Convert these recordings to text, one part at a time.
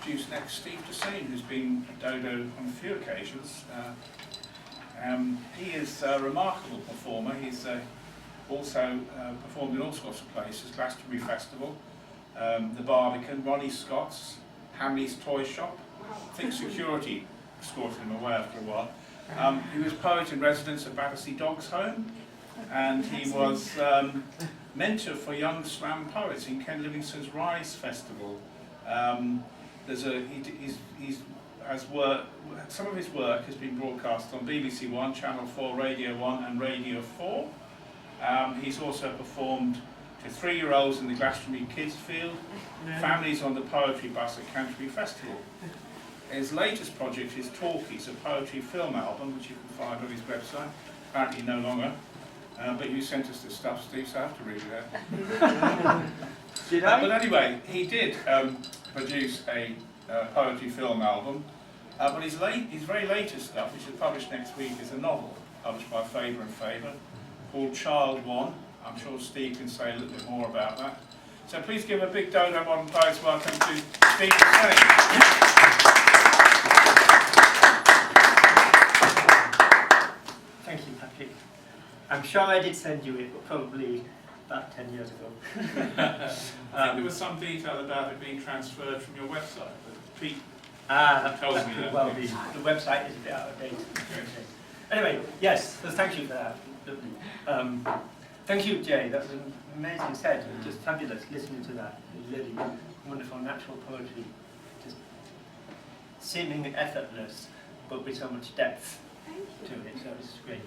introduce next Steve Tasane, who's been a Dodo on a few occasions. He is a remarkable performer. He's also performed in all sorts of places: Glastonbury Festival, the Barbican, Ronnie Scott's, Hamley's Toy Shop. I think security escorted him away after a while. He was poet in residence at Battersea Dogs Home, and he was mentor for young slam poets in Ken Livingstone's Rise Festival. Some of his work has been broadcast on BBC One, Channel 4, Radio 1 and Radio 4. He's also performed to 3-year-olds in the Glastonbury Kids Field, families on the poetry bus at Canterbury Festival. His latest project is Talkies, a poetry film album, which you can find on his website, apparently no longer. But you sent us this stuff, Steve, so I have to read it out. Did I? But anyway, he did produce a poetry film album, but his very latest stuff, which is published next week, is a novel published by Faber and Faber called Child One. I'm sure Steve can say a little bit more about that. So please give a big Dodo Modern Poets welcome to Steve Tasane. Thank you, Patrick. I'm sure I did send you it, but probably about 10 years ago. I think there was some detail about it being transferred from your website, but Pete that tells me that. Well, the website is a bit out of date. Okay. Anyway, yes, so thank you for that. Thank you, Jay. That was an amazing set. It was just fabulous listening to that. It was really wonderful natural poetry. Just seeming effortless, but with so much depth to it, so it's great.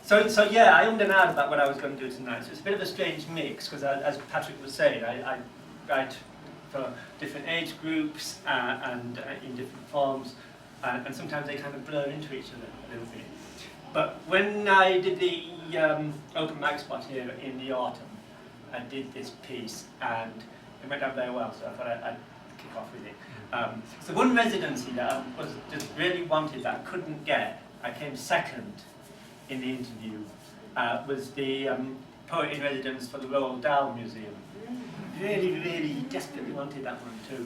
So yeah, I ummed and ahed about what I was going to do tonight. So it's a bit of a strange mix, because as Patrick was saying, I write for different age groups and in different forms, and sometimes they kind of blur into each other a little bit. But when I did the open mic spot here in the autumn, I did this piece, and it went down very well, so I thought I'd kick off with it. So one residency that I was just really wanted that I couldn't get, I came second in the interview, was the poet in residence for the Roald Dahl Museum. Really, really desperately wanted that one too.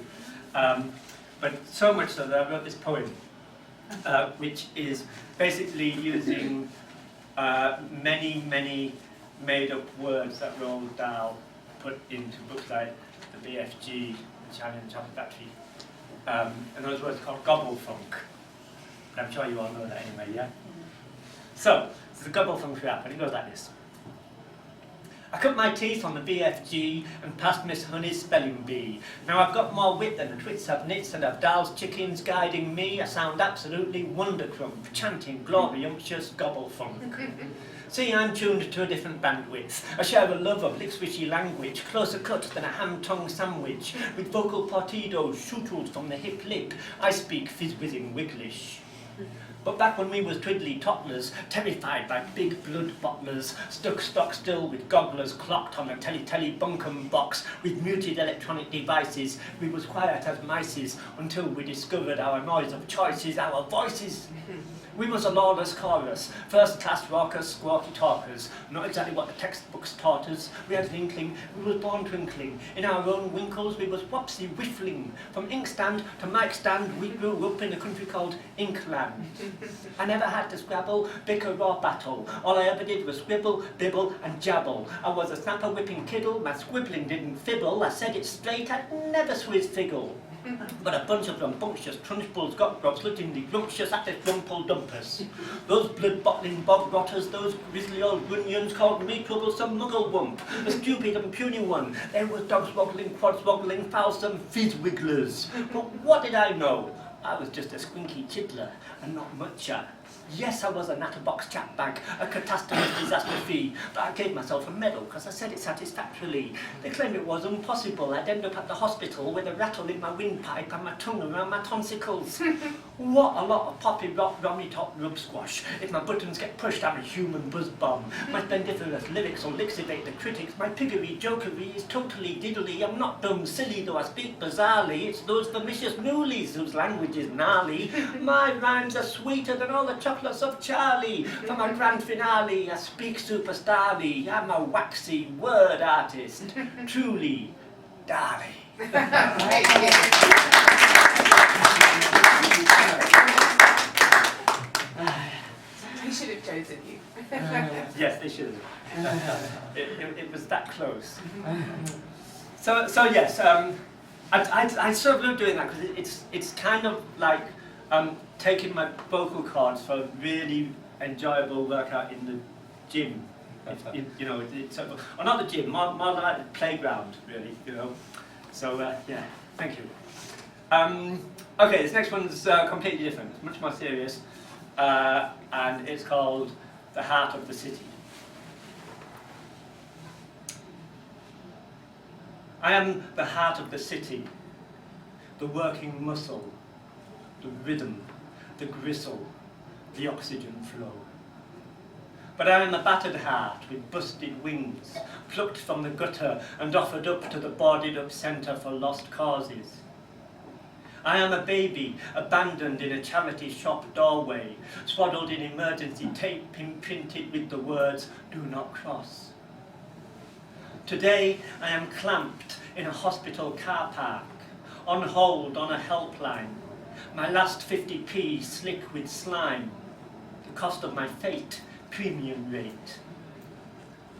But so much so that I wrote this poem, which is basically using many, many made-up words that Roald Dahl put into books like The BFG, The Charlie and the Chocolate Factory. And those words are called gobblefunk. But I'm sure you all know that anyway, yeah? So, it's a gobblefunk rap, and it goes like this. I cut my teeth on the BFG and passed Miss Honey's spelling bee. Now I've got more wit than the twits have nits, and I've Dahl's chickens guiding me. I sound absolutely wondercrump, chanting gloriumptious gobblefunk. See, I'm tuned to a different bandwidth. I share a love of lick-swishy language, closer cut than a ham-tongue sandwich, with vocal partidos shootled from the hip lip. I speak fizz-whizzing Wiglish. But back when we was twiddly toddlers, terrified by big blood bottlers, stuck stock still with gogglers clocked on a telly bunkum box with muted electronic devices, we was quiet as mices until we discovered our noise of choices, our voices. We was a lawless chorus, first-class rockers, squawky talkers, not exactly what the textbooks taught us. We had an inkling, we was born twinkling. In our own winkles, we was whopsy whiffling. From inkstand to mic stand, we grew up in a country called Inkland. I never had to scrabble, bicker or battle. All I ever did was scribble, bibble and jabble. I was a snapper whipping kiddle, my squibbling didn't fibble. I said it straight, I'd never swizz figgle. But a bunch of rambunctious trunchbulls got grubs, looking grumptious at this rumple dumpers. Those blood-bottling bog rotters, those grisly old grunions called me troublesome muggle-wump, a stupid and puny one. There was dogs-woggling, quads-woggling, foulsome fizz-wigglers. But what did I know? I was just a squinky chiddler, and not mucher. Yes, I was a natterbox chat bag, a catastrophe disaster-free, but I gave myself a medal because I said it satisfactorily. They claimed it was impossible. I'd end up at the hospital with a rattle in my windpipe and my tongue around my tonsicles. What a lot of poppy rock, rummy top rub squash. If my buttons get pushed, I'm a human buzz bomb. My splendiferous lyrics will lixivate the critics. My piggery jokery is totally diddly. I'm not dumb silly, though I speak bizarrely. It's those vicious moolies whose language is gnarly. My rhymes are sweeter than all the chocolates of Charlie. For my grand finale, I speak superstarly. I'm a waxy word artist. Truly, darling. We should have chosen you. Yes, they should have. It was that close. So yes, I sort of love doing that because it's kind of like taking my vocal cords for a really enjoyable workout in the gym. You know, it's sort of, or not the gym, more like the playground, really. You know. So yeah, thank you. Okay, this next one's completely different. It's much more serious, and it's called "The Heart of the City." I am the heart of the city, the working muscle, the rhythm, the gristle, the oxygen flow. But I am a battered heart with busted wings, plucked from the gutter and offered up to the boarded up centre for lost causes. I am a baby abandoned in a charity shop doorway, swaddled in emergency tape imprinted with the words, "Do not cross." Today I am clamped in a hospital car park, on hold on a helpline, my last 50p slick with slime, the cost of my fate, premium rate.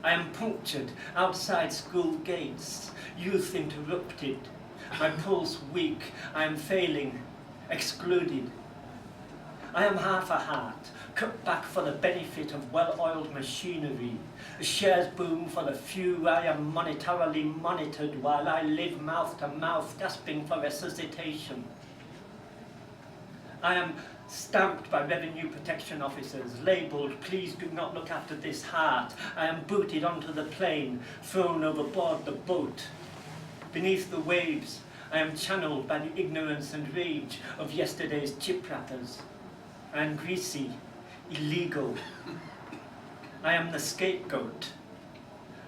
I am punctured outside school gates, youth interrupted, my pulse weak, I am failing, excluded. I am half a heart, cut back for the benefit of well-oiled machinery. The shares boom for the few. I am monetarily monitored while I live mouth to mouth, gasping for resuscitation. I am stamped by revenue protection officers, labelled, "Please do not look after this heart." I am booted onto the plane, thrown overboard the boat. Beneath the waves, I am channeled by the ignorance and rage of yesterday's chip wrappers. I am greasy, illegal. I am the scapegoat.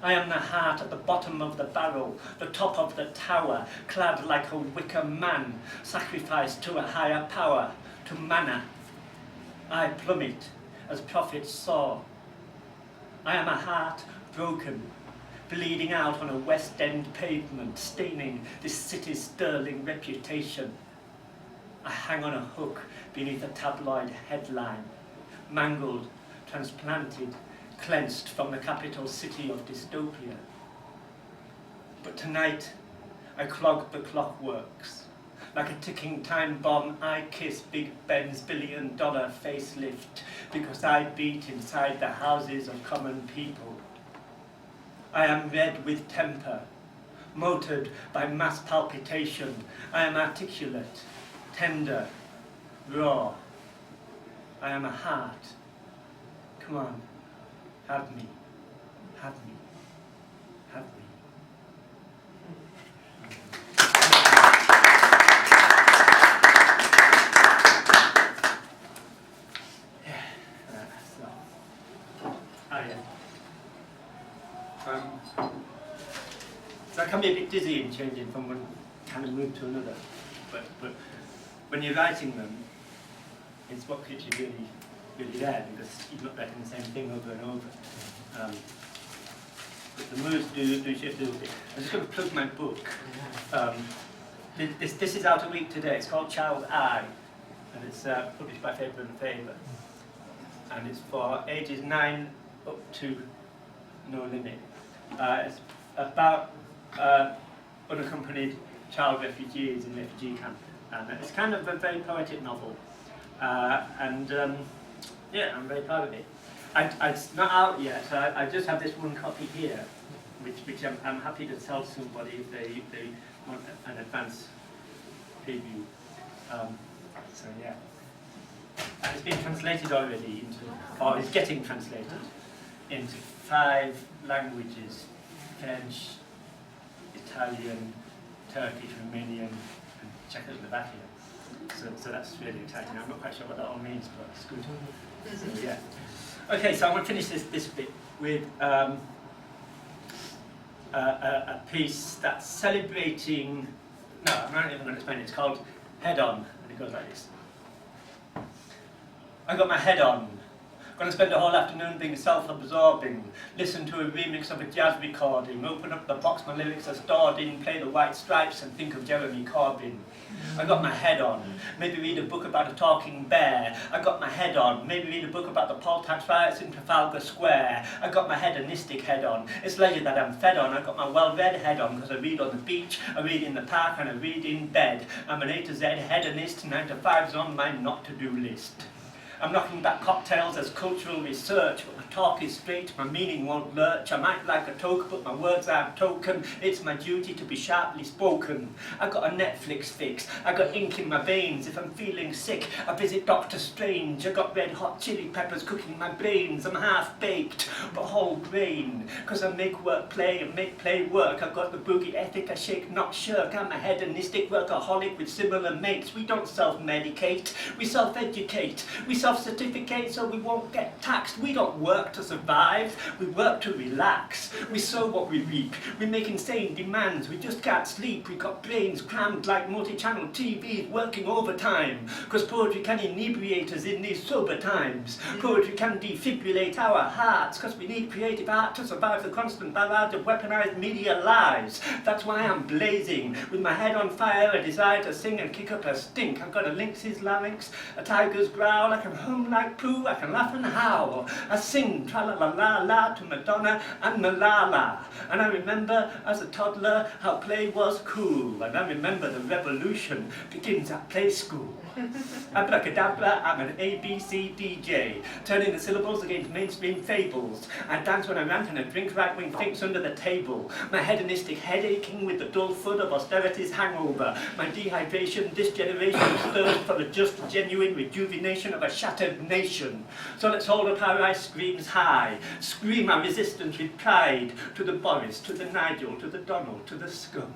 I am the heart at the bottom of the barrel, the top of the tower, clad like a wicker man, sacrificed to a higher power, to manna. I plummet as prophets saw. I am a heart broken, bleeding out on a West End pavement, staining this city's sterling reputation. I hang on a hook beneath a tabloid headline, mangled, transplanted, cleansed from the capital city of dystopia. But tonight, I clog the clockworks. Like a ticking time bomb, I kiss Big Ben's billion-dollar facelift because I beat inside the houses of common people. I am red with temper, motored by mass palpitation. I am articulate, tender, raw. I am a heart. Come on, have me, have me, have me. So that can be a bit dizzying changing from one kind of mood to another, but when you're writing them, it's what keeps you really there, because you're not writing the same thing over and over. But the moods do shift a little bit. I'm just going to plug my book. This is out a week today. It's called Child Eye, and it's published by Faber and Faber, and it's for ages 9 up to no limit. It's about unaccompanied child refugees in refugee camp, and it's kind of a very poetic novel, and yeah, I'm very proud of it. It's not out yet, so I just have this one copy here, which I'm happy to tell somebody if they want an advance preview. So yeah, and it's been translated already into, or it's getting translated into 5 languages: French, Italian, Turkish, Romanian, and Czechoslovakian. So that's really exciting. I'm not quite sure what that all means, but it's good. So yeah. Okay, so I'm going to finish this bit with a piece that's celebrating. No, I'm not even going to explain it. It's called Head On, and it goes like this. I got my head on, Gonna spend the whole afternoon being self-absorbing, listen to a remix of a jazz recording, open up the box my lyrics are stored in, play the White Stripes and think of Jeremy Corbyn. I got my head on, maybe read a book about a talking bear. I got my head on, maybe read a book about the poll tax riots in Trafalgar Square. I got my hedonistic head on, it's leisure that I'm fed on. I got my well-read head on because I read on the beach, I read in the park and I read in bed. I'm an A to Z hedonist, 9 to 5's on my not-to-do list. I'm knocking back cocktails as cultural research, but my talk is straight, my meaning won't lurch. I might like a toke, but my words aren't token. It's my duty to be sharply spoken. I got a Netflix fix, I got ink in my veins. If I'm feeling sick, I visit Dr. Strange. I got red hot chili peppers cooking my brains. I'm half baked, but whole grain, cause I make work play and make play work. I've got the boogie ethic, I shake not shirk. I'm a hedonistic workaholic with similar mates. We don't self-medicate, we self-educate. We self-certificate so we won't get taxed. We don't work to survive, we work to relax. We sow what we reap, we make insane demands. We just can't sleep, we got brains crammed like multi-channel TVs working overtime. Cause poetry can inebriate us in these sober times. Poetry can defibrillate our hearts, cause we need creative art to survive the constant barrage of weaponized media lies. That's why I'm blazing, with my head on fire, a desire to sing and kick up a stink. I've got a lynx's larynx, a tiger's growl. I can hum like Pooh, I can laugh and howl. I sing tra-la-la-la-la to Madonna and Malala. And I remember as a toddler how play was cool. And I remember the revolution begins at play school. Abracadabra, I'm an ABC DJ, turning the syllables against mainstream fables. I dance when I rant and I drink right-wing thinks under the table. My hedonistic head aching with the dull thud of austerity's hangover. My dehydration, this generation thirst for a just, genuine rejuvenation of a shattered nation. So let's hold up our ice screams high, scream our resistance with pride to the Boris, to the Nigel, to the Donald, to the scum.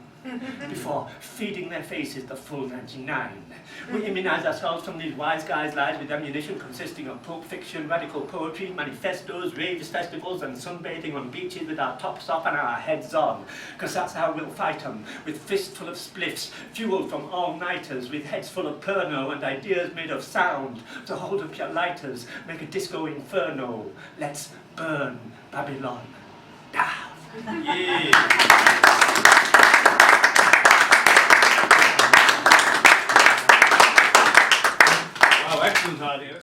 Before feeding their faces the full 99. We immunize ourselves from these wise guys' lies with ammunition consisting of pulp fiction, radical poetry, manifestos, raves, festivals and sunbathing on beaches with our tops off and our heads on. Cause that's how we'll fight them, with fists full of spliffs, fueled from all-nighters, with heads full of Pernod and ideas made of sound. So hold up your lighters, make a disco inferno. Let's burn Babylon down. Yeah. Excellent idea.